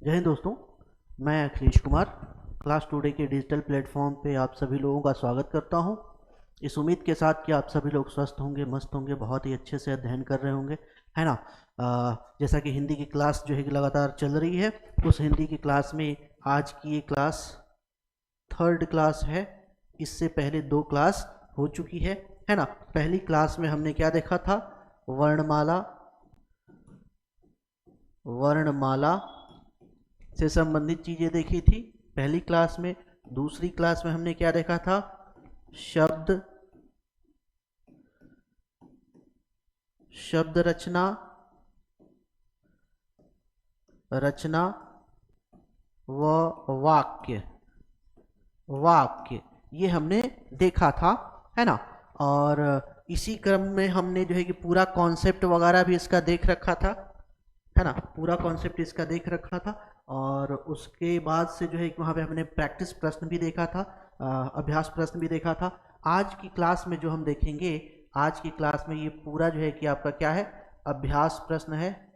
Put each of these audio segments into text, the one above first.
जय हिंद दोस्तों। मैं अखिलेश कुमार क्लास टुडे के डिजिटल प्लेटफॉर्म पे आप सभी लोगों का स्वागत करता हूं। इस उम्मीद के साथ कि आप सभी लोग स्वस्थ होंगे, मस्त होंगे, बहुत ही अच्छे से अध्ययन कर रहे होंगे, है ना। जैसा कि हिंदी की क्लास जो है कि लगातार चल रही है, उस हिंदी की क्लास में आज की ये क्लास थर्ड क्लास है। इससे पहले दो क्लास हो चुकी है ना। पहली क्लास में हमने क्या देखा था? वर्णमाला, वर्णमाला से संबंधित चीजें देखी थी पहली क्लास में। दूसरी क्लास में हमने क्या देखा था? शब्द, शब्द रचना, रचना व वाक्य, वाक्य ये हमने देखा था, है ना। और इसी क्रम में हमने जो है कि पूरा कॉन्सेप्ट वगैरह भी इसका देख रखा था, है ना। पूरा कॉन्सेप्ट इसका देख रखा था। और उसके बाद से जो है कि वहाँ पे हमने प्रैक्टिस प्रश्न भी देखा था, अभ्यास प्रश्न भी देखा था। आज की क्लास में जो हम देखेंगे, आज की क्लास में ये पूरा जो है कि आपका क्या है? अभ्यास प्रश्न है।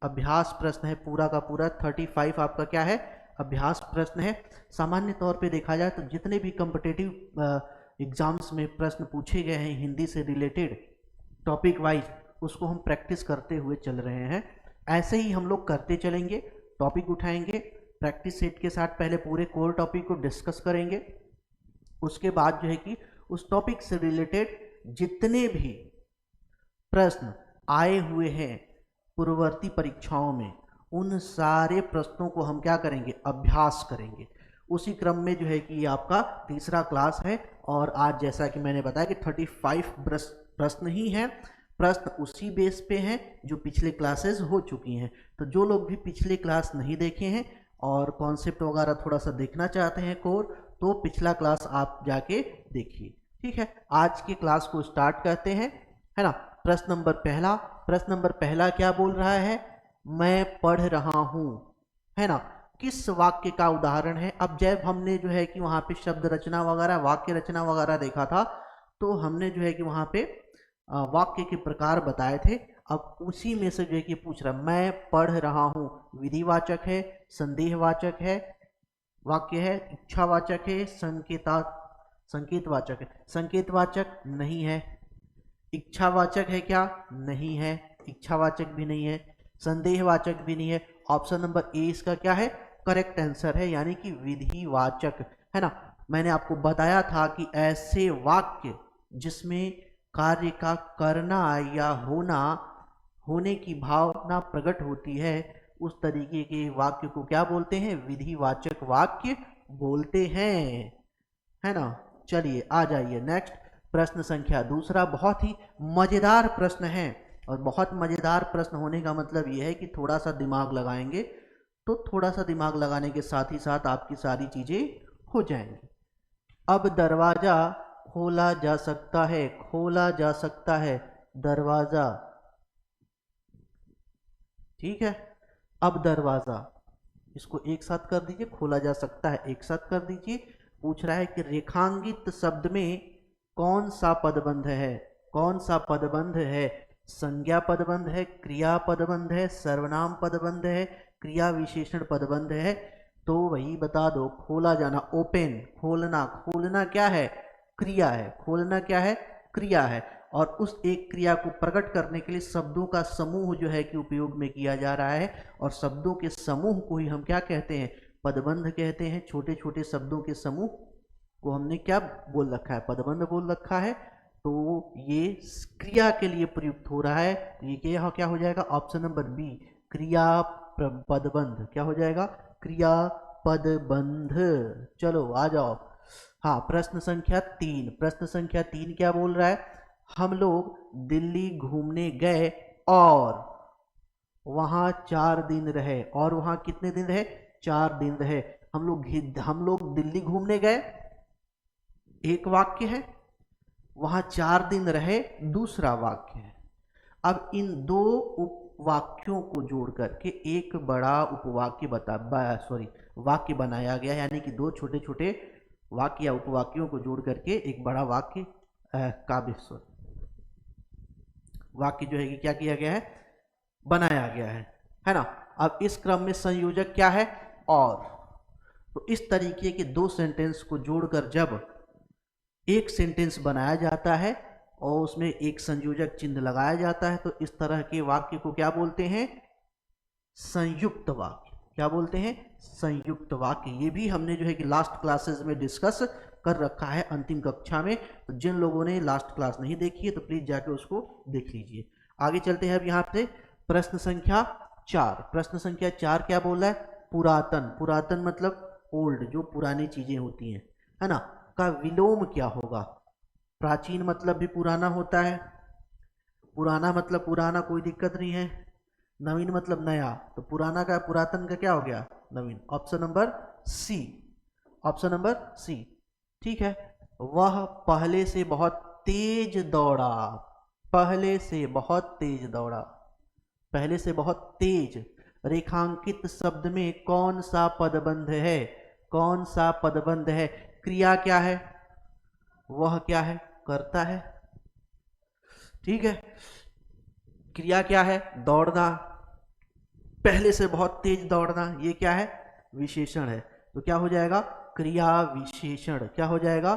अभ्यास प्रश्न है पूरा का पूरा 35 आपका क्या है? अभ्यास प्रश्न है। सामान्य तौर पे देखा जाए तो जितने भी कॉम्पिटिटिव एग्जाम्स में प्रश्न पूछे गए हैं हिंदी से रिलेटेड टॉपिक वाइज, उसको हम प्रैक्टिस करते हुए चल रहे हैं। ऐसे ही हम लोग करते चलेंगे, टॉपिक उठाएंगे, प्रैक्टिस सेट के साथ पहले पूरे कोर टॉपिक को डिस्कस करेंगे। उसके बाद जो है कि उस टॉपिक से रिलेटेड जितने भी प्रश्न आए हुए हैं पूर्ववर्ती परीक्षाओं में, उन सारे प्रश्नों को हम क्या करेंगे? अभ्यास करेंगे। उसी क्रम में जो है कि ये आपका तीसरा क्लास है। और आज जैसा कि मैंने बताया कि 35 प्रश्न ही हैं। प्रश्न उसी बेस पे हैं जो पिछले क्लासेस हो चुकी हैं। तो जो लोग भी पिछले क्लास नहीं देखे हैं और कॉन्सेप्ट वगैरह थोड़ा सा देखना चाहते हैं कोर, तो पिछला क्लास आप जाके देखिए, ठीक है। आज की क्लास को स्टार्ट करते हैं, है ना। प्रश्न नंबर पहला, प्रश्न नंबर पहला क्या बोल रहा है? मैं पढ़ रहा हूं, है ना। किस वाक्य का उदाहरण है? अब जब हमने जो है कि वहां पे शब्द रचना वगैरह, वाक्य रचना वगैरह देखा था, तो हमने जो है कि वहां पे वाक्य के प्रकार बताए थे। अब उसी में से जो है कि पूछ रहा, मैं पढ़ रहा हूं विधिवाचक है, संदेहवाचक है, वाक्य है, इच्छावाचक है, संकेतवाचक है। संकेतवाचक नहीं है। इच्छावाचक है क्या? नहीं है, इच्छावाचक भी नहीं है, संदेहवाचक भी नहीं है। ऑप्शन नंबर ए इसका क्या है? करेक्ट आंसर है, यानी कि विधिवाचक, है ना। मैंने आपको बताया था कि ऐसे वाक्य जिसमें कार्य का करना या होना, होने की भावना प्रकट होती है, उस तरीके के वाक्य को क्या बोलते हैं? विधिवाचक वाक्य बोलते हैं, है ना। चलिए आ जाइए नेक्स्ट। प्रश्न संख्या दूसरा बहुत ही मजेदार प्रश्न है। और बहुत मजेदार प्रश्न होने का मतलब यह है कि थोड़ा सा दिमाग लगाएंगे तो थोड़ा सा दिमाग लगाने के साथ ही साथ आपकी सारी चीजें हो जाएंगी। अब दरवाजा खोला जा सकता है, खोला जा सकता है दरवाजा, ठीक है। अब दरवाजा, इसको एक साथ कर दीजिए, खोला जा सकता है एक साथ कर दीजिए। पूछ रहा है कि रेखांकित शब्द में कौन सा पदबंध है? कौन सा पदबंध है? संज्ञा पदबंध है, क्रिया पदबंध है, सर्वनाम पदबंध है, क्रिया विशेषण पदबंध है? तो वही बता दो। खोला जाना, ओपन, खोलना, खोलना क्या है? क्रिया है। खोलना क्या है? क्रिया है। और उस एक क्रिया को प्रकट करने के लिए शब्दों का समूह जो है कि उपयोग में किया जा रहा है। और शब्दों के समूह को ही हम क्या कहते हैं? पदबंध कहते हैं। छोटे छोटे शब्दों के समूह को हमने क्या बोल रखा है? पदबंध बोल रखा है। तो ये क्रिया के लिए प्रयुक्त हो रहा है। तो ये क्या हो जाएगा? ऑप्शन नंबर बी, क्रिया पदबंध। क्या हो जाएगा? क्रिया पदबंध। चलो आ जाओ। हाँ, प्रश्न संख्या 3, प्रश्न संख्या 3 क्या बोल रहा है? हम लोग दिल्ली घूमने गए और वहां 4 दिन रहे। और वहां कितने दिन रहे? 4 दिन रहे। हम लोग दिल्ली घूमने गए, एक वाक्य है। वहां 4 दिन रहे, दूसरा वाक्य है। अब इन दो उपवाक्यों को जोड़ करके एक बड़ा उपवाक्य वाक्य बनाया गया, यानी कि दो छोटे छोटे वाक्य या उपवाक्यों को जोड़ करके एक बड़ा वाक्य वाक्य जो है कि क्या किया गया है? बनाया गया है ना। अब इस क्रम में संयोजक क्या है? और। तो इस तरीके के दो सेंटेंस को जोड़कर जब एक सेंटेंस बनाया जाता है और उसमें एक संयोजक चिन्ह लगाया जाता है, तो इस तरह के वाक्य को क्या बोलते हैं? संयुक्त वाक्य। क्या बोलते हैं? संयुक्त वाक्य। ये भी हमने जो है कि लास्ट क्लासेस में डिस्कस कर रखा है अंतिम कक्षा में। तो जिन लोगों ने लास्ट क्लास नहीं देखी है तो प्लीज जाके उसको देख लीजिए। आगे चलते हैं अब यहाँ पे प्रश्न संख्या 4। प्रश्न संख्या 4 क्या बोल रहा है? पुरातन। पुरातन मतलब ओल्ड, जो पुरानी चीजें होती हैं, है ना, का विलोम क्या होगा? प्राचीन मतलब भी पुराना होता है, पुराना मतलब पुराना, कोई दिक्कत नहीं है। नवीन मतलब नया, तो पुराना का पुरातन का क्या हो गया? Naveen. Option number C. Option number C ठीक है। वह पहले से बहुत तेज दौड़ा। पहले से बहुत तेज दौड़ा। पहले से बहुत तेज। रेखांकित शब्द में कौन सा पदबंध है? कौन सा पदबंध है? क्रिया क्या है? वह क्या है? करता है। ठीक है। क्रिया क्या है? दौड़ना। पहले से बहुत तेज दौड़ना, ये क्या है? विशेषण है। तो क्या हो जाएगा? क्रिया विशेषण। क्या हो जाएगा?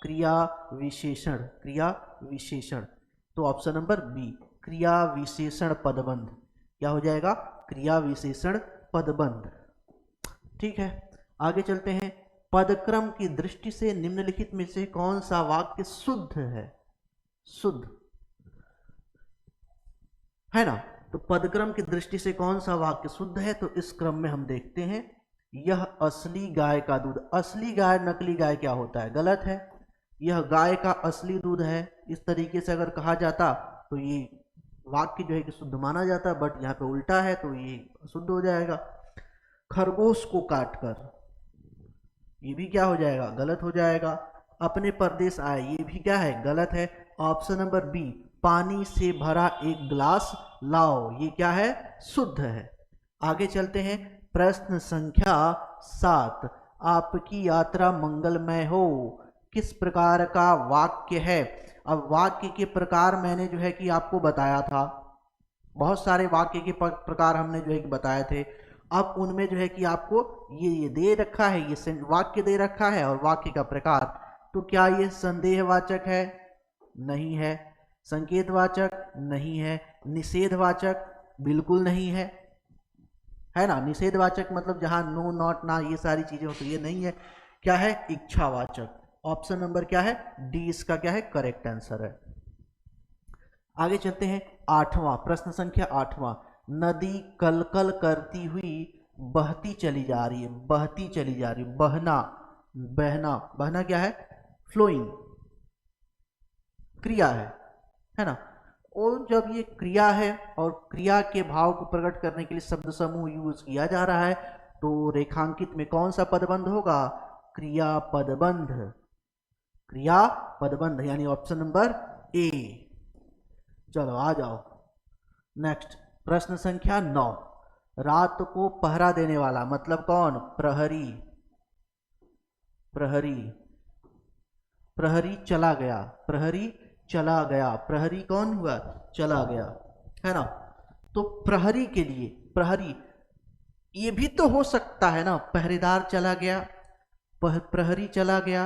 क्रिया विशेषण। क्रिया विशेषण। तो ऑप्शन नंबर बी, क्रिया विशेषण पदबंध। क्या हो जाएगा? क्रिया विशेषण पदबंध। ठीक है, आगे चलते हैं। पदक्रम की दृष्टि से निम्नलिखित में से कौन सा वाक्य शुद्ध है? शुद्ध है ना। तो पदक्रम की दृष्टि से कौन सा वाक्य शुद्ध है? तो इस क्रम में हम देखते हैं, यह असली गाय का दूध। असली गाय नकली गाय क्या होता है? गलत है। यह गाय का असली दूध है, इस तरीके से अगर कहा जाता तो ये वाक्य जो है कि शुद्ध माना जाता, बट यहाँ पे उल्टा है तो ये अशुद्ध हो जाएगा। खरगोश को काटकर, ये भी क्या हो जाएगा? गलत हो जाएगा। अपने परदेश आए, ये भी क्या है? गलत है। ऑप्शन नंबर बी, पानी से भरा एक गिलास लाओ, ये क्या है? शुद्ध है। आगे चलते हैं। प्रश्न संख्या 7। आपकी यात्रा मंगलमय हो किस प्रकार का वाक्य है? अब वाक्य के प्रकार मैंने जो है कि आपको बताया था, बहुत सारे वाक्य के प्रकार हमने जो है कि बताए थे। अब उनमें जो है कि आपको ये दे रखा है, ये वाक्य दे रखा है और वाक्य का प्रकार। तो क्या ये संदेहवाचक है? नहीं है। संकेतवाचक? नहीं है। निषेधवाचक? बिल्कुल नहीं है, है ना। निषेधवाचक मतलब जहां नो, नॉट, ना, ये सारी चीजें हो, तो ये नहीं है। क्या है? इच्छावाचक। ऑप्शन नंबर क्या है? डी इसका क्या है? करेक्ट आंसर है। आगे चलते हैं। 8वां प्रश्न संख्या 8वां। नदी कलकल करती हुई बहती चली जा रही है। बहती चली जा रही है। बहना, बहना, बहना क्या है? फ्लोइंग, क्रिया है ना। और जब ये क्रिया है और क्रिया के भाव को प्रकट करने के लिए शब्द समूह यूज किया जा रहा है, तो रेखांकित में कौन सा पदबंध होगा? क्रिया पदबंध। क्रिया पदबंध, यानी ऑप्शन नंबर ए। चलो आ जाओ नेक्स्ट। प्रश्न संख्या 9। रात को पहरा देने वाला मतलब कौन? प्रहरी। प्रहरी। प्रहरी चला गया। प्रहरी चला गया। प्रहरी कौन हुआ? चला गया, है ना। तो प्रहरी के लिए, प्रहरी ये भी तो हो सकता है ना, पहरेदार चला गया, प्रहरी चला गया,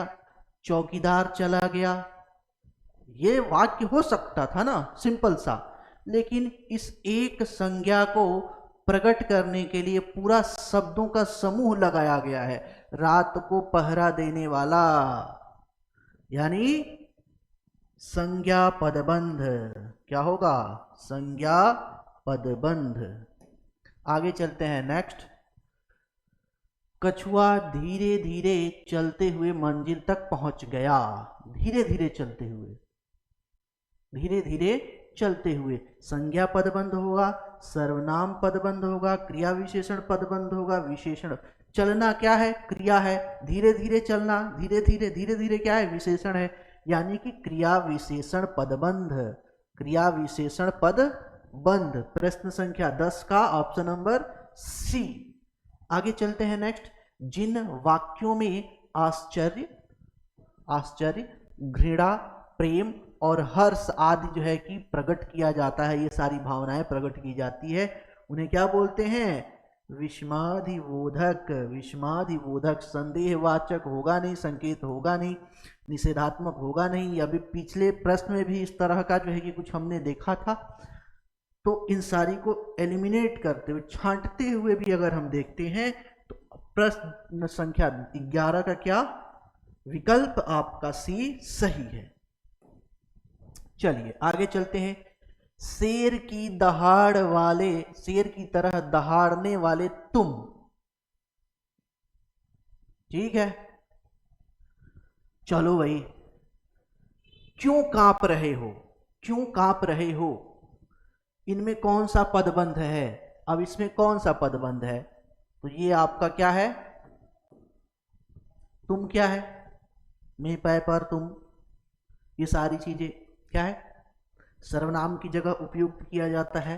चौकीदार चला गया, ये वाक्य हो सकता था ना, सिंपल सा। लेकिन इस एक संज्ञा को प्रकट करने के लिए पूरा शब्दों का समूह लगाया गया है। रात को पहरा देने वाला, यानी संज्ञा पदबंध। क्या होगा? संज्ञा पदबंध। आगे चलते हैं नेक्स्ट। कछुआ धीरे धीरे चलते हुए मंजिल तक पहुंच गया। धीरे धीरे चलते हुए, धीरे धीरे चलते हुए, संज्ञा पदबंध होगा, सर्वनाम पदबंध होगा, क्रिया विशेषण पदबंध होगा। विशेषण, चलना क्या है? क्रिया है। धीरे धीरे चलना, धीरे धीरे, धीरे धीरे क्या है? विशेषण है, यानी कि क्रिया विशेषण पदबंध। क्रिया विशेषण पदबंध। प्रश्न संख्या 10 का ऑप्शन नंबर सी। आगे चलते हैं नेक्स्ट। जिन वाक्यों में आश्चर्य, आश्चर्य, घृणा, प्रेम और हर्ष आदि जो है कि प्रकट किया जाता है, ये सारी भावनाएं प्रकट की जाती है, उन्हें क्या बोलते हैं? विषमाधिबोधक, विषमाधिबोधक संदेहवाचक होगा नहीं, संकेत होगा नहीं, निषेधात्मक होगा नहीं। अभी पिछले प्रश्न में भी इस तरह का जो है कि कुछ हमने देखा था। तो इन सारी को एलिमिनेट करते हुए, छांटते हुए भी अगर हम देखते हैं तो प्रश्न संख्या 11 का क्या विकल्प आपका सी सही है। चलिए आगे चलते हैं। शेर की दहाड़ वाले, शेर की तरह दहाड़ने वाले तुम, ठीक है, चलो भाई, क्यों कांप रहे हो, क्यों कांप रहे हो, इनमें कौन सा पदबंध है? अब इसमें कौन सा पदबंध है? तो ये आपका क्या है, तुम क्या है, मैं पै पर तुम, ये सारी चीजें क्या है, सर्वनाम की जगह उपयुक्त किया जाता है।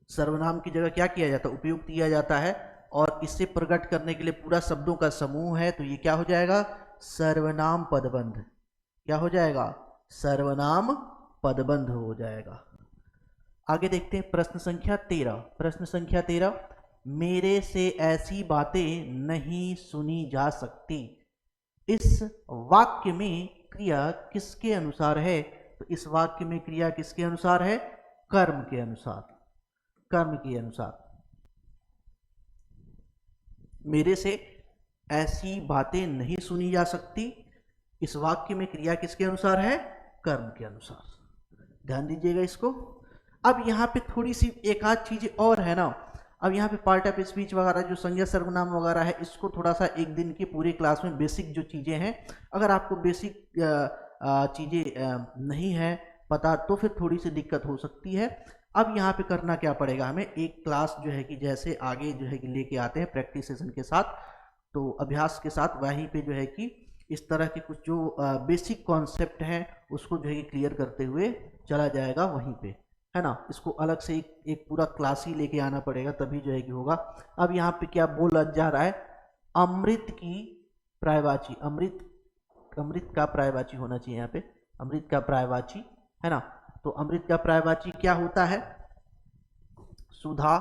सर्वनाम की जगह क्या किया जाता है, उपयुक्त किया जाता है। और इसे प्रकट करने के लिए पूरा शब्दों का समूह है, तो ये क्या हो जाएगा, सर्वनाम पदबंध। क्या हो जाएगा, सर्वनाम पदबंध हो जाएगा। आगे देखते हैं प्रश्न संख्या 13। प्रश्न संख्या 13, मेरे से ऐसी बातें नहीं सुनी जा सकती, इस वाक्य में क्रिया किसके अनुसार है? तो इस वाक्य में क्रिया किसके अनुसार है, कर्म के अनुसार, कर्म के अनुसार। मेरे से ऐसी बातें नहीं सुनी जा सकती, इस वाक्य में क्रिया किसके अनुसार है, कर्म के अनुसार। ध्यान दीजिएगा इसको। अब यहाँ पे थोड़ी सी एक आध चीजें और है ना। अब यहाँ पे पार्ट ऑफ स्पीच वगैरह जो संज्ञा सर्वनाम वगैरह है, इसको थोड़ा सा एक दिन की पूरे क्लास में बेसिक जो चीजें हैं, अगर आपको बेसिक चीजें नहीं है पता तो फिर थोड़ी सी दिक्कत हो सकती है। अब यहाँ पे करना क्या पड़ेगा हमें, एक क्लास जो है कि जैसे आगे जो है कि लेके आते हैं प्रैक्टिस सेशन के साथ, तो अभ्यास के साथ वहीं पे जो है कि इस तरह के कुछ जो बेसिक कॉन्सेप्ट हैं उसको जो है कि क्लियर करते हुए चला जाएगा वहीं पे, है ना। इसको अलग से एक पूरा क्लास ही लेके आना पड़ेगा, तभी जो है कि होगा। अब यहाँ पे क्या बोला जा रहा है, अमृत की पर्यायवाची, अमृत, अमृत का पर्यायवाची होना चाहिए यहाँ पे, अमृत का पर्यायवाची, है ना। तो अमृत का पर्यायवाची क्या होता है, सुधा,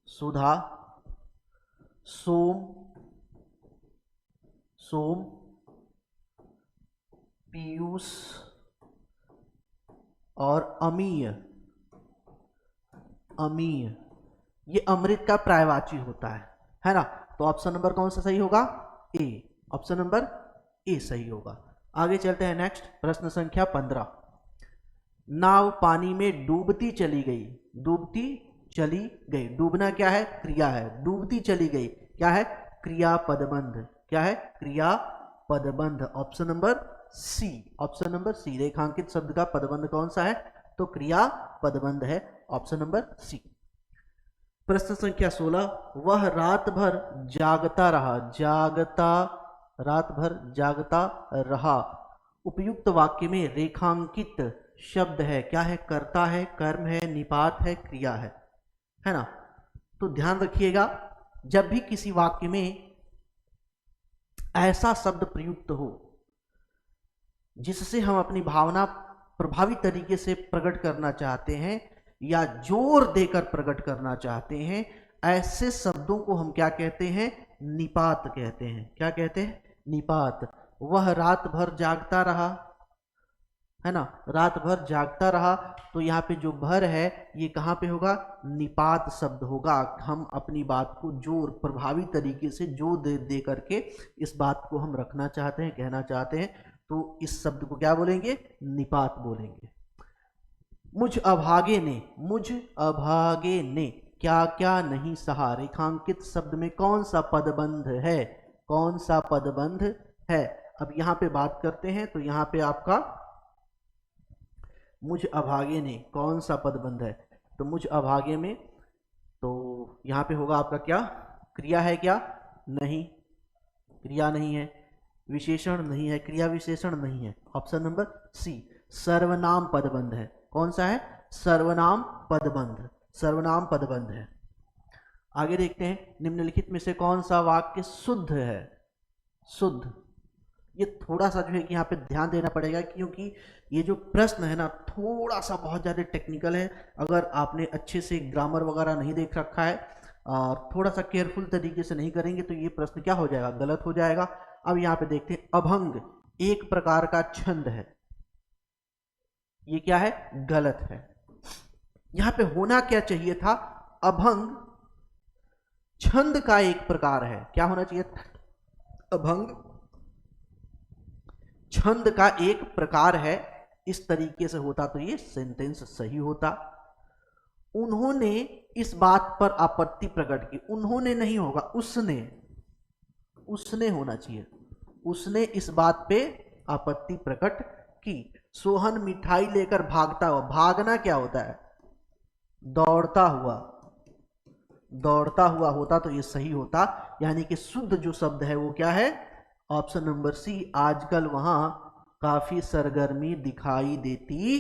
सुधा, सोम, सोम, पीयूष और अमीय, अमीय, ये अमृत का पर्यायवाची होता है ना। तो ऑप्शन नंबर कौन सा सही होगा, ए, ऑप्शन नंबर ए सही होगा। आगे चलते हैं नेक्स्ट, प्रश्न संख्या 15। नाव पानी में डूबती चली गई, डूबती चली गई, डूबना क्या है, क्रिया है, डूबती चली गई क्या है, क्रिया पदबंध, क्या है, क्रिया पदबंध। Option number C, option number C, रेखांकित शब्द का पदबंध कौन सा है, तो क्रिया पदबंध है, ऑप्शन नंबर सी। प्रश्न संख्या 16, वह रात भर जागता रहा, जागता, रात भर जागता रहा, उपयुक्त वाक्य में रेखांकित शब्द है, क्या है, कर्ता है, कर्म है, निपात है, क्रिया है ना। तो ध्यान रखिएगा, जब भी किसी वाक्य में ऐसा शब्द प्रयुक्त हो जिससे हम अपनी भावना प्रभावी तरीके से प्रकट करना चाहते हैं या जोर देकर प्रकट करना चाहते हैं, ऐसे शब्दों को हम क्या कहते हैं, निपात कहते हैं। क्या कहते हैं, निपात। वह रात भर जागता रहा, है ना, रात भर जागता रहा, तो यहाँ पे जो भर है ये कहाँ पे होगा, निपात शब्द होगा। हम अपनी बात को जोर, प्रभावी तरीके से जोर दे करके इस बात को हम रखना चाहते हैं, कहना चाहते हैं, तो इस शब्द को क्या बोलेंगे, निपात बोलेंगे। मुझ अभागे ने, मुझ अभागे ने क्या क्या नहीं सहा, रेखांकित शब्द में कौन सा पदबंध है, कौन सा पदबंध है। अब यहाँ पे बात करते हैं, तो यहाँ पे आपका मुझ अभागे ने कौन सा पदबंध है, तो मुझ अभागे में तो यहाँ पे होगा आपका क्या, क्रिया है क्या, नहीं, क्रिया नहीं है, विशेषण नहीं है, क्रिया विशेषण नहीं है, ऑप्शन नंबर सी, सर्वनाम पदबंध है। कौन सा है, सर्वनाम पदबंध, सर्वनाम पदबंध है। आगे देखते हैं, निम्नलिखित में से कौन सा वाक्य शुद्ध है, शुद्ध, ये थोड़ा सा जो है कि यहाँ पे ध्यान देना पड़ेगा, क्योंकि ये जो प्रश्न है ना थोड़ा सा बहुत ज़्यादा टेक्निकल है। अगर आपने अच्छे से ग्रामर वगैरह नहीं देख रखा है और थोड़ा सा केयरफुल तरीके से नहीं करेंगे तो ये प्रश्न क्या हो जाएगा, गलत हो जाएगा। अब यहाँ पे देखते हैं, अभंग एक प्रकार का छंद है, ये क्या है, गलत है। यहाँ पे होना क्या चाहिए था, अभंग छंद का एक प्रकार है। क्या होना चाहिए, अभंग छंद का एक प्रकार है। इस तरीके से होता तो ये सेंटेंस सही होता। उन्होंने इस बात पर आपत्ति प्रकट की, उन्होंने नहीं होगा, उसने होना चाहिए। उसने इस बात पे आपत्ति प्रकट की। सोहन मिठाई लेकर भागता हुआ, भागना क्या होता है, दौड़ता हुआ होता तो ये सही होता। यानी कि शुद्ध जो शब्द है वो क्या है, ऑप्शन नंबर सी, आजकल वहां काफी सरगर्मी दिखाई देती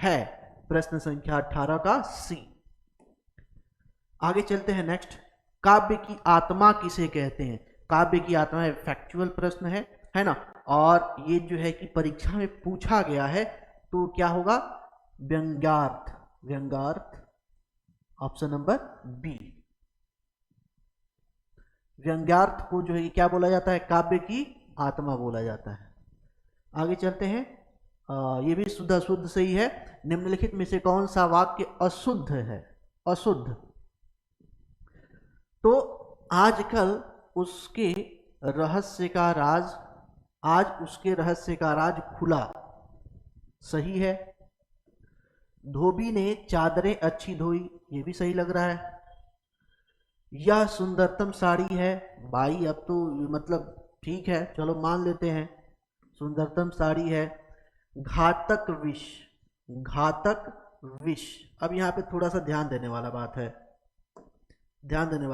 है। प्रश्न संख्या 18 का सी। आगे चलते हैं नेक्स्ट, काव्य की आत्मा किसे कहते हैं। काव्य की आत्मा है, फैक्चुअल प्रश्न है ना, और ये जो है कि परीक्षा में पूछा गया है तो क्या होगा, Vyangyarth, option number B. Vyangyarth को जो है क्या बोला जाता है, काव्य की आत्मा बोला जाता है। आगे चलते हैं, ये भी शुद्ध अशुद्ध सही है। निम्नलिखित में से कौन सा वाक्य अशुद्ध है, अशुद्ध। तो आजकल उसके रहस्य का राज, आज उसके रहस्य का राज खुला, सही है। धोबी ने चादरें अच्छी धोई, ये भी सही लग रहा है। यह सुंदरतम साड़ी है, भाई अब तो मतलब ठीक है, चलो मान लेते हैं सुंदरतम साड़ी है। घातक विष। अब यहाँ पे थोड़ा सा ध्यान देने वाली बात है, ध्यान देने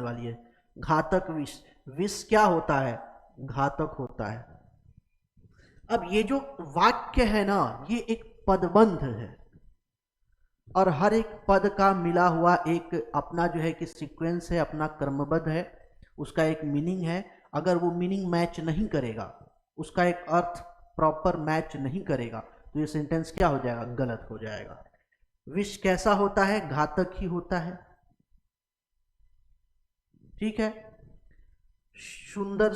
वाली है। घातक विष क्या होता है, घातक होता है। अब ये जो वाक्य है ना, ये एक पदबंध है और हर एक पद का मिला हुआ एक अपना जो है कि सीक्वेंस है, अपना क्रमबद्ध है, उसका एक मीनिंग है। अगर वो मीनिंग मैच नहीं करेगा, उसका एक अर्थ प्रॉपर मैच नहीं करेगा तो ये सेंटेंस क्या हो जाएगा, गलत हो जाएगा। विष कैसा होता है, घातक ही होता है, ठीक है। सुंदर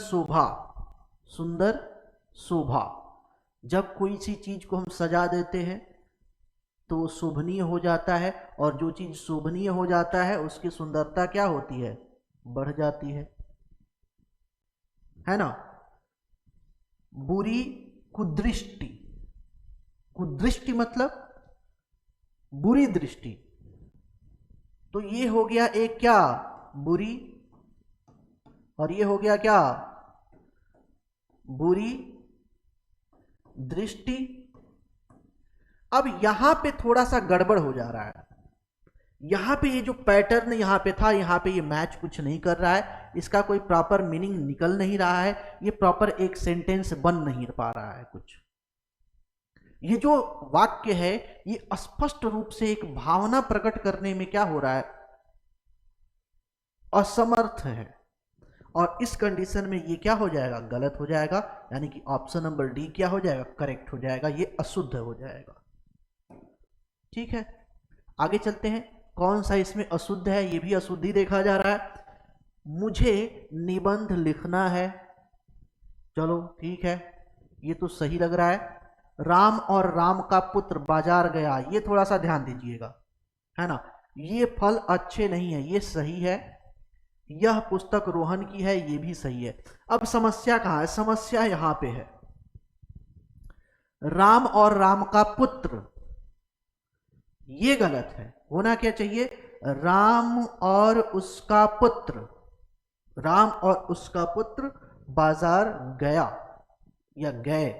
शोभा, जब कोई सी चीज को हम सजा देते हैं तो शोभनीय हो जाता है, और जो चीज शोभनीय हो जाता है उसकी सुंदरता क्या होती है, बढ़ जाती है ना। बुरी कुदृष्टि मतलब बुरी दृष्टि, तो ये हो गया एक क्या, बुरी, और ये हो गया क्या, बुरी दृष्टि। अब यहां पे थोड़ा सा गड़बड़ हो जा रहा है, यहां पे ये जो पैटर्न यहां पे था, यहां पे ये मैच कुछ नहीं कर रहा है, इसका कोई प्रॉपर मीनिंग निकल नहीं रहा है, ये प्रॉपर एक सेंटेंस बन नहीं पा रहा है कुछ। ये जो वाक्य है ये स्पष्ट रूप से एक भावना प्रकट करने में क्या हो रहा है, असमर्थ है, और इस कंडीशन में ये क्या हो जाएगा, गलत हो जाएगा। यानी कि ऑप्शन नंबर डी क्या हो जाएगा, करेक्ट हो जाएगा, ये अशुद्ध हो जाएगा। ठीक है, आगे चलते हैं, कौन सा इसमें अशुद्ध है, ये भी अशुद्ध ही देखा जा रहा है। मुझे निबंध लिखना है, चलो ठीक है, ये तो सही लग रहा है। राम और राम का पुत्र बाजार गया, ये थोड़ा सा ध्यान दीजिएगा, है ना। ये फल अच्छे नहीं है, ये सही है। यह पुस्तक रोहन की है, ये भी सही है। अब समस्या कहां है, समस्या यहां पे है, राम और राम का पुत्र, ये गलत है। होना क्या चाहिए, राम और उसका पुत्र, राम और उसका पुत्र बाजार गया या गए,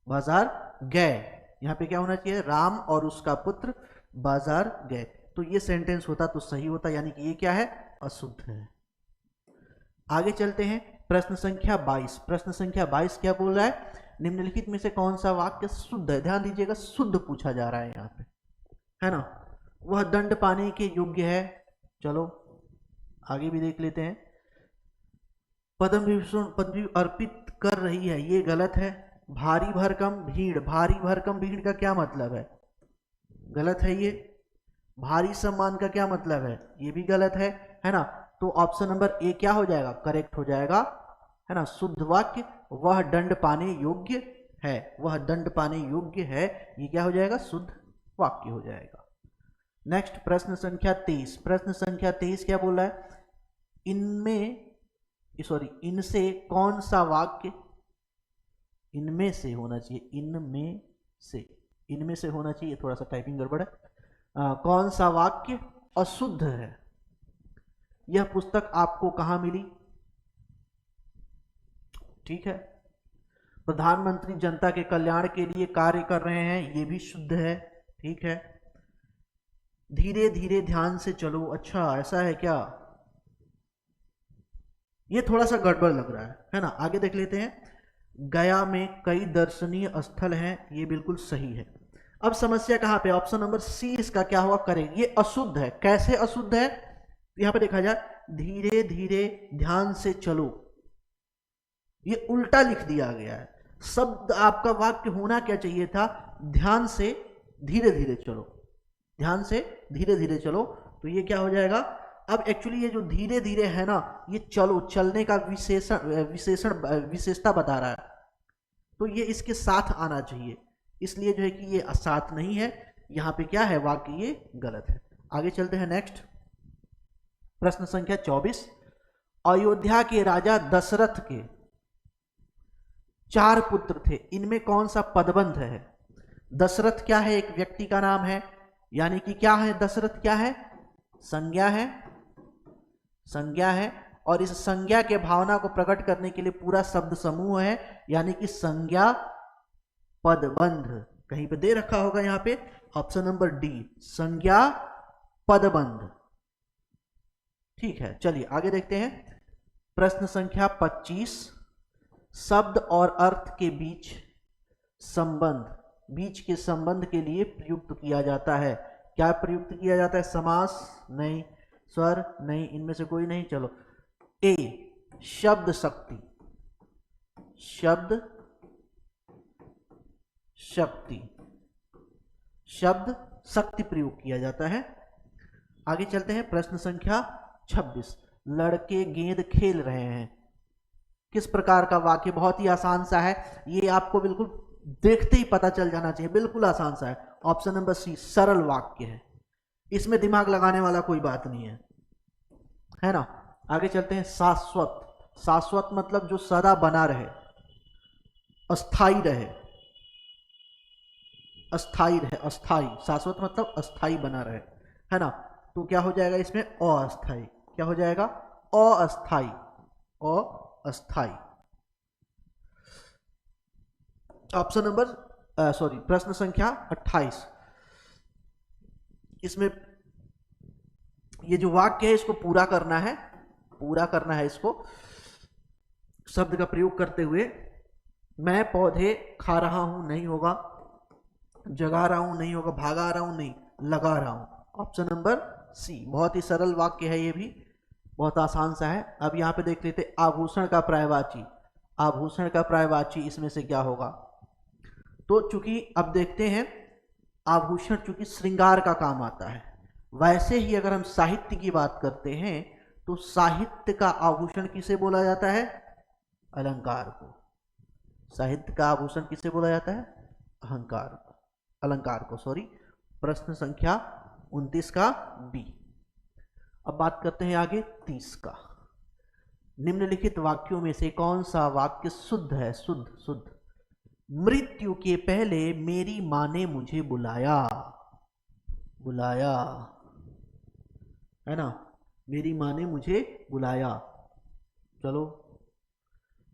बाजार गए। यहां पे क्या होना चाहिए, राम और उसका पुत्र बाजार गए, तो ये सेंटेंस होता तो सही होता, यानी कि ये क्या है, अशुद्ध है। आगे चलते हैं, प्रश्न संख्या 22। प्रश्न संख्या 22 क्या बोल रहा है, निम्नलिखित में से कौन सा वाक्य शुद्ध है। ध्यान दीजिएगा, शुद्ध पूछा जा रहा है यहाँ पे, है ना। वह दंड पाने के योग्य है। चलो आगे भी देख लेते हैं। पद्म विभूषण पदवी अर्पित कर रही है, ये गलत है। भारी भरकम भीड़, भारी भरकम भीड़ का क्या मतलब है? गलत है ये। भारी सम्मान का क्या मतलब है? ये भी गलत है ना। तो ऑप्शन नंबर ए क्या हो जाएगा? करेक्ट हो जाएगा, है ना। शुद्ध वाक्य वह दंड पाने योग्य है, वह दंड पाने योग्य है, ये क्या हो जाएगा? शुद्ध वाक्य हो जाएगा। नेक्स्ट प्रश्न संख्या 23। प्रश्न संख्या 23 क्या बोल रहा है? इनसे कौन सा वाक्य, इनमें से होना चाहिए, इनमें से होना चाहिए, थोड़ा सा टाइपिंग गड़बड़ है। कौन सा वाक्य अशुद्ध है? यह पुस्तक आपको कहां मिली? ठीक है। प्रधानमंत्री जनता के कल्याण के लिए कार्य कर रहे हैं, ये भी शुद्ध है। ठीक है। धीरे धीरे ध्यान से चलो, अच्छा ऐसा है क्या? ये थोड़ा सा गड़बड़ लग रहा है ना। आगे देख लेते हैं। गया में कई दर्शनीय स्थल हैं, ये बिल्कुल सही है। अब समस्या कहां पे? ऑप्शन नंबर सी इसका क्या हुआ? करेक्ट। ये अशुद्ध है। कैसे अशुद्ध है? यहां पे देखा जाए, धीरे धीरे ध्यान से चलो, ये उल्टा लिख दिया गया है। शब्द आपका वाक्य होना क्या चाहिए था? ध्यान से धीरे धीरे चलो, ध्यान से धीरे धीरे चलो। तो ये क्या हो जाएगा? अब एक्चुअली ये जो धीरे धीरे है ना, ये चलो, चलने का विशेषता बता रहा है, तो ये इसके साथ आना चाहिए। इसलिए जो है कि ये साथ नहीं है, यहां पे क्या है? वाक्य ये गलत है। आगे चलते हैं। नेक्स्ट प्रश्न संख्या 24। अयोध्या के राजा दशरथ के 4 पुत्र थे, इनमें कौन सा पदबंध है? दशरथ क्या है? एक व्यक्ति का नाम है, यानी कि क्या है? दशरथ क्या है? संज्ञा है, संज्ञा है। और इस संज्ञा के भावना को प्रकट करने के लिए पूरा शब्द समूह है, यानी कि संज्ञा पदबंध। कहीं पे दे रखा होगा यहां पे, ऑप्शन नंबर डी, संज्ञा पदबंध। ठीक है, चलिए आगे देखते हैं। प्रश्न संख्या 25। शब्द और अर्थ के बीच संबंध, बीच के संबंध के लिए प्रयुक्त किया जाता है। क्या प्रयुक्त किया जाता है? समास नहीं, स्वर नहीं, इनमें से कोई नहीं। चलो, ए शब्द शक्ति, शब्द शक्ति, शब्द शक्ति प्रयोग किया जाता है। आगे चलते हैं। प्रश्न संख्या 26। लड़के गेंद खेल रहे हैं, किस प्रकार का वाक्य? बहुत ही आसान सा है, ये आपको बिल्कुल देखते ही पता चल जाना चाहिए, बिल्कुल आसान सा है। ऑप्शन नंबर सी, सरल वाक्य है, इसमें दिमाग लगाने वाला कोई बात नहीं है ना। आगे चलते हैं। शाश्वत, शाश्वत मतलब जो सदा बना रहे, अस्थाई रहे, अस्थाई रहे, अस्थाई। शाश्वत मतलब अस्थाई बना रहे, है ना। तो क्या हो जाएगा इसमें? अस्थाई। क्या हो जाएगा? अस्थाई, अस्थाई। ऑप्शन नंबर सॉरी, प्रश्न संख्या 28। इसमें ये जो वाक्य है इसको पूरा करना है, पूरा करना है इसको शब्द का प्रयोग करते हुए। मैं पौधे खा रहा हूं नहीं होगा, जगा रहा हूं नहीं होगा, भागा रहा हूं नहीं, लगा रहा हूं। ऑप्शन नंबर सी, बहुत ही सरल वाक्य है, ये भी बहुत आसान सा है। अब यहां पे देख लेते, आभूषण का पर्यायवाची, आभूषण का पर्यायवाची इसमें से क्या होगा? तो चूंकि अब देखते हैं, आभूषण चूंकि श्रृंगार का काम आता है, वैसे ही अगर हम साहित्य की बात करते हैं तो साहित्य का आभूषण किसे बोला जाता है? अलंकार को। साहित्य का आभूषण किसे बोला जाता है? अहंकार, अलंकार को, सॉरी। प्रश्न संख्या 29 का बी। अब बात करते हैं आगे 30 का। निम्नलिखित वाक्यों में से कौन सा वाक्य शुद्ध है? शुद्ध, शुद्ध। मृत्यु के पहले मेरी मां ने मुझे बुलाया, बुलाया, है ना। मेरी मां ने मुझे बुलाया। चलो,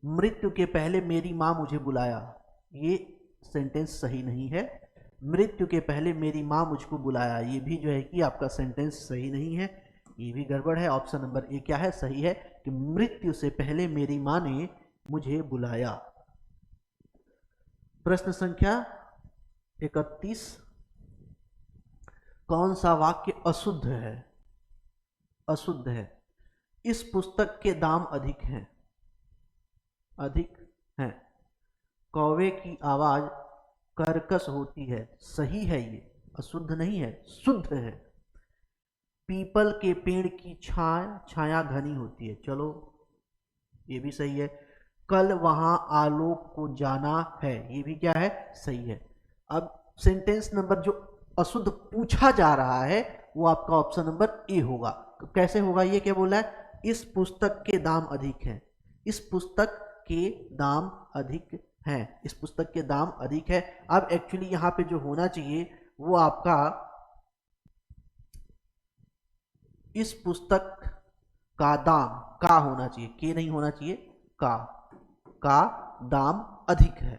मृत्यु के पहले मेरी मां मुझे बुलाया, ये सेंटेंस सही नहीं है। मृत्यु के पहले मेरी मां मुझको बुलाया, ये भी जो है कि आपका सेंटेंस सही नहीं है, ये भी गड़बड़ है। ऑप्शन नंबर ए क्या है? सही है कि मृत्यु से पहले मेरी मां ने मुझे बुलाया। प्रश्न संख्या 31। कौन सा वाक्य अशुद्ध है? अशुद्ध है। इस पुस्तक के दाम अधिक हैं। अधिक हैं। कौवे की आवाज कर्कश होती है। सही है, ये अशुद्ध नहीं है, शुद्ध है। पीपल के पेड़ की छाया घनी होती है। चलो ये भी सही है। कल वहां आलोक को जाना है, ये भी क्या है? सही है। अब सेंटेंस नंबर जो अशुद्ध पूछा जा रहा है वो आपका ऑप्शन नंबर ए होगा। तो कैसे होगा? ये क्या बोला है? इस पुस्तक के दाम अधिक हैं। इस पुस्तक के दाम अधिक हैं। इस पुस्तक के दाम अधिक है। अब एक्चुअली यहां पे जो होना चाहिए वो आपका इस पुस्तक का दाम का होना चाहिए, के नहीं होना चाहिए, का दाम अधिक है।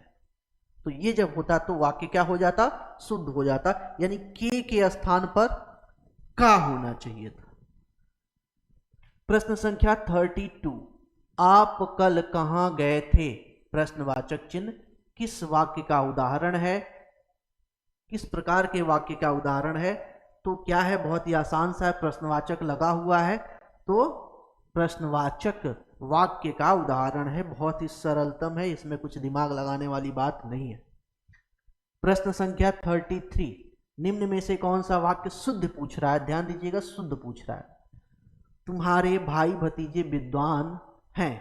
तो ये जब होता तो वाक्य क्या हो जाता? शुद्ध हो जाता। यानी के स्थान पर का होना चाहिए था। प्रश्न संख्या 32, आप कल कहां गए थे? प्रश्नवाचक चिन्ह किस वाक्य का उदाहरण है? किस प्रकार के वाक्य का उदाहरण है? तो क्या है? बहुत ही आसान सा है, प्रश्नवाचक लगा हुआ है तो प्रश्नवाचक वाक्य का उदाहरण है। बहुत ही सरलतम है, इसमें कुछ दिमाग लगाने वाली बात नहीं है। प्रश्न संख्या 33, निम्न में से कौन सा वाक्य शुद्ध पूछ रहा है? ध्यान दीजिएगा, शुद्ध पूछ रहा है। तुम्हारे भाई भतीजे विद्वान हैं।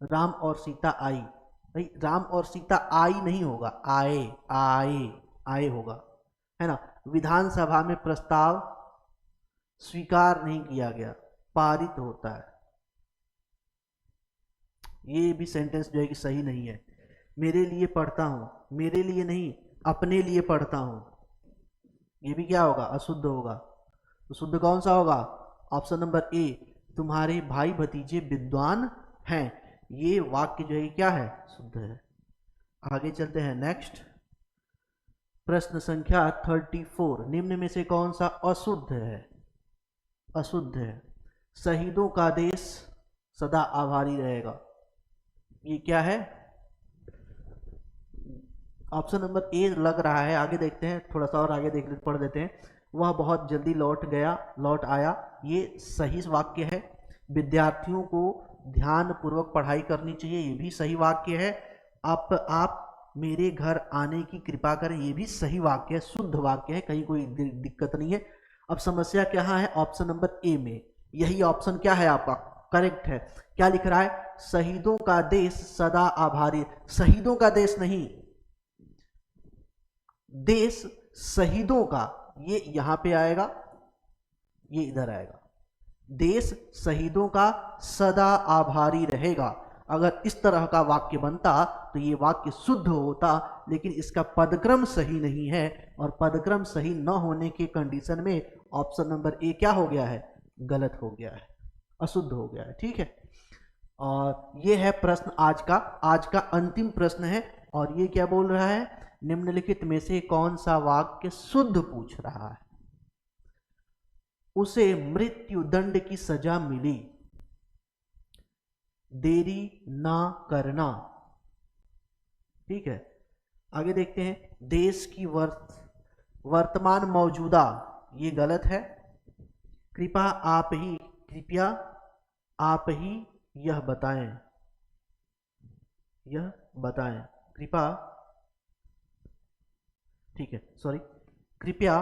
राम और सीता आई। भाई राम और सीता आई नहीं होगा, आए आए आए होगा, है ना। विधानसभा में प्रस्ताव स्वीकार नहीं किया गया, पारित होता है। ये भी सेंटेंस जो है कि सही नहीं है। मेरे लिए पढ़ता हूं, मेरे लिए नहीं, अपने लिए पढ़ता हूं, ये भी क्या होगा? अशुद्ध होगा। तो शुद्ध कौन सा होगा? ऑप्शन नंबर ए, तुम्हारे भाई भतीजे विद्वान हैं। ये वाक्य जो है क्या है? शुद्ध है। आगे चलते हैं, नेक्स्ट प्रश्न संख्या 34, निम्न में से कौन सा अशुद्ध है? अशुद्ध है। शहीदों का देश सदा आभारी रहेगा, ये क्या है? ऑप्शन नंबर ए लग रहा है। आगे देखते हैं, थोड़ा सा और आगे पढ़ देते हैं। वह बहुत जल्दी लौट आया, ये सही वाक्य है। विद्यार्थियों को ध्यान पूर्वक पढ़ाई करनी चाहिए, ये भी सही वाक्य है। आप मेरे घर आने की कृपा करें, ये भी सही वाक्य है, शुद्ध वाक्य है, कहीं कोई दिक्कत नहीं है। अब समस्या क्या है? ऑप्शन नंबर ए में, यही ऑप्शन क्या है आपका? करेक्ट है। क्या लिख रहा है? शहीदों का देश सदा आभारी। शहीदों का देश नहीं, देश शहीदों का, ये यहां पे आएगा, ये इधर आएगा। देश शहीदों का सदा आभारी रहेगा। अगर इस तरह का वाक्य बनता तो ये वाक्य शुद्ध होता, लेकिन इसका पदक्रम सही नहीं है, और पदक्रम सही न होने के कंडीशन में ऑप्शन नंबर ए क्या हो गया है? गलत हो गया है, अशुद्ध हो गया है। ठीक है, और ये है प्रश्न आज का अंतिम प्रश्न है। और ये क्या बोल रहा है? निम्नलिखित में से कौन सा वाक्य शुद्ध पूछ रहा है? उसे मृत्यु दंड की सजा मिली, देरी ना करना। ठीक है, आगे देखते हैं। देश की वर्तमान मौजूदा, ये गलत है। कृपया आप ही यह बताएं, कृपया, ठीक है, सॉरी, कृपया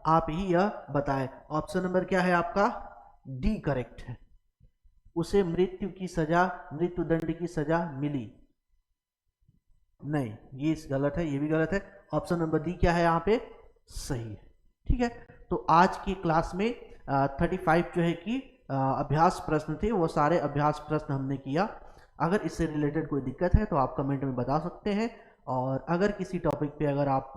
आप ही यह बताएं। ऑप्शन नंबर क्या है आपका? डी करेक्ट है। उसे मृत्यु दंड की सजा मिली, नहीं, ये गलत है, ये भी गलत है। ऑप्शन नंबर डी क्या है यहाँ पे? सही है। ठीक है, तो आज की क्लास में 35 जो है कि अभ्यास प्रश्न थे, वो सारे अभ्यास प्रश्न हमने किया। अगर इससे रिलेटेड कोई दिक्कत है तो आप कमेंट में बता सकते हैं, और अगर किसी टॉपिक पे अगर आप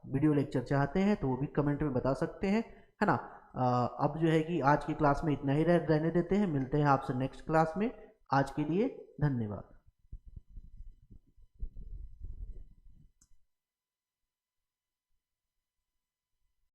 वीडियो लेक्चर चाहते हैं तो वो भी कमेंट में बता सकते हैं, है ना। अब जो है कि आज की क्लास में इतना ही रहने देते हैं, मिलते हैं आपसे नेक्स्ट क्लास में। आज के लिए धन्यवाद।